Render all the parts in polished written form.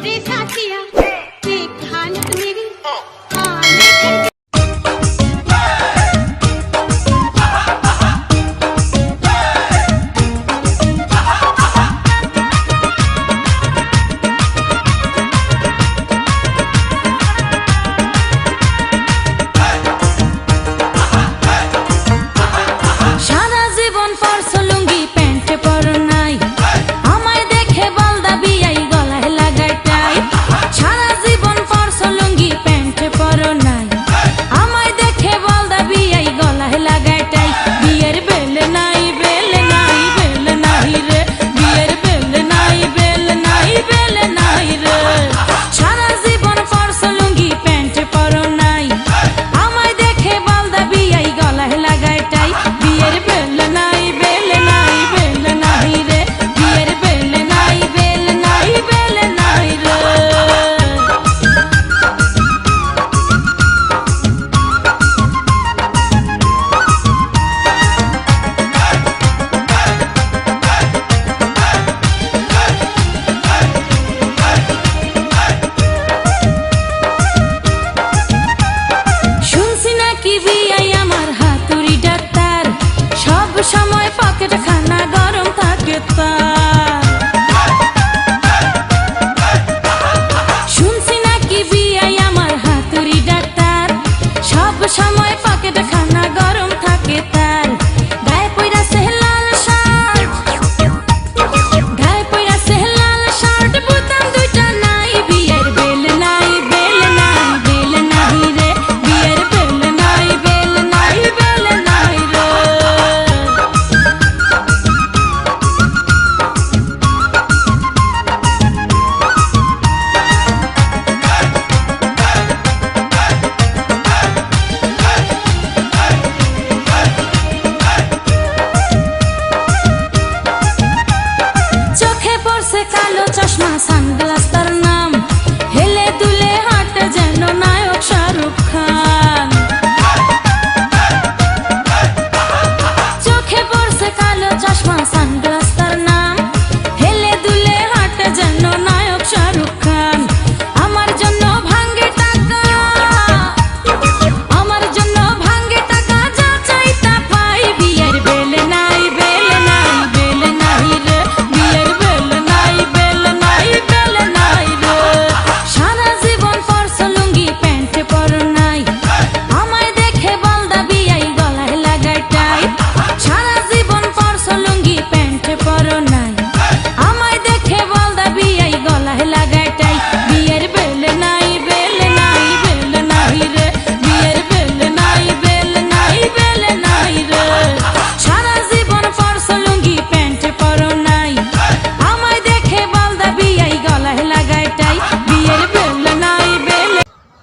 रे साथिया देख हालत मेरी लेकर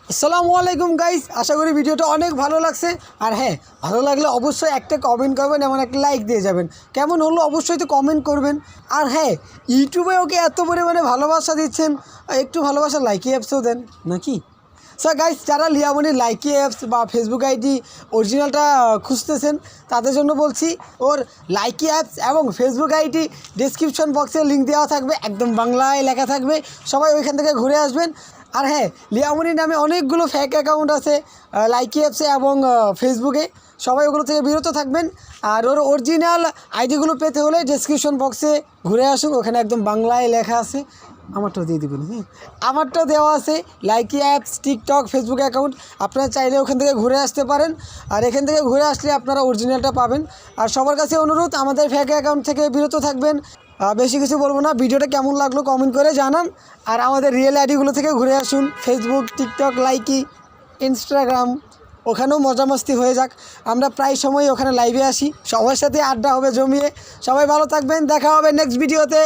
আসসালামু আলাইকুম গাইস, আশা করি ভিডিওটা অনেক ভালো লাগছে। আর হ্যাঁ, ভালো লাগলে অবশ্যই একটা কমেন্ট করবেন এবং একটা লাইক দিয়ে যাবেন। কেমন হলো অবশ্যই তো কমেন্ট করবেন। আর হ্যাঁ, ইউটিউবে ওকে এত পরিমাণে ভালোবাসা দিচ্ছেন, একটু ভালোবাসা লাইকি অ্যাপসও দেন নাকি। সো গাইস, যারা লিয়ামনির লাইকি অ্যাপস বা ফেসবুক আইডি অরিজিনালটা খুঁজতেছেন তাদের জন্য বলছি, ওর লাইকি অ্যাপস এবং ফেসবুক আইডি ডেসক্রিপশন বক্সে লিঙ্ক দেওয়া থাকবে, একদম বাংলায় লেখা থাকবে, সবাই ওইখান থেকে ঘুরে আসবেন। আর হ্যাঁ, লিয়ামনি নামে অনেকগুলো ফেক অ্যাকাউন্ট আছে লাইকি অ্যাপসে এবং ফেসবুকে, সবাই ওগুলো থেকে বিরত থাকবেন। আর ওর অরিজিনাল আইডিগুলো পেতে হলে ডেসক্রিপশন বক্সে ঘুরে আসুন, ওখানে একদম বাংলায় লেখা আছে। আমারটাও দিয়ে দেবেন, হ্যাঁ, আমারটাও দেওয়া আছে Likee apps, TikTok, Facebook account. আপনারা চাইলে ওখান থেকে ঘুরে আসতে পারেন। আর এখান থেকে ঘুরে আসলে আপনারা অরিজিনালটা পাবেন। আর সবার কাছে অনুরোধ, আমাদের ফেক অ্যাকাউন্ট থেকে বিরত থাকবেন। বেশি কিছু বলবো না, ভিডিওটা কেমন লাগলো কমেন্ট করে জানান। আর আমাদের রিয়েল আইডিগুলো থেকে ঘুরে আসুন, ফেসবুক, টিকটক, লাইকি, ইনস্টাগ্রাম, ওখানেও মজা মস্তি হয়ে যাক। আমরা প্রায় সময় ওখানে লাইভে আসি, সবার সাথে আড্ডা হবে জমিয়ে। সবাই ভালো থাকবেন, দেখা হবে নেক্সট ভিডিওতে।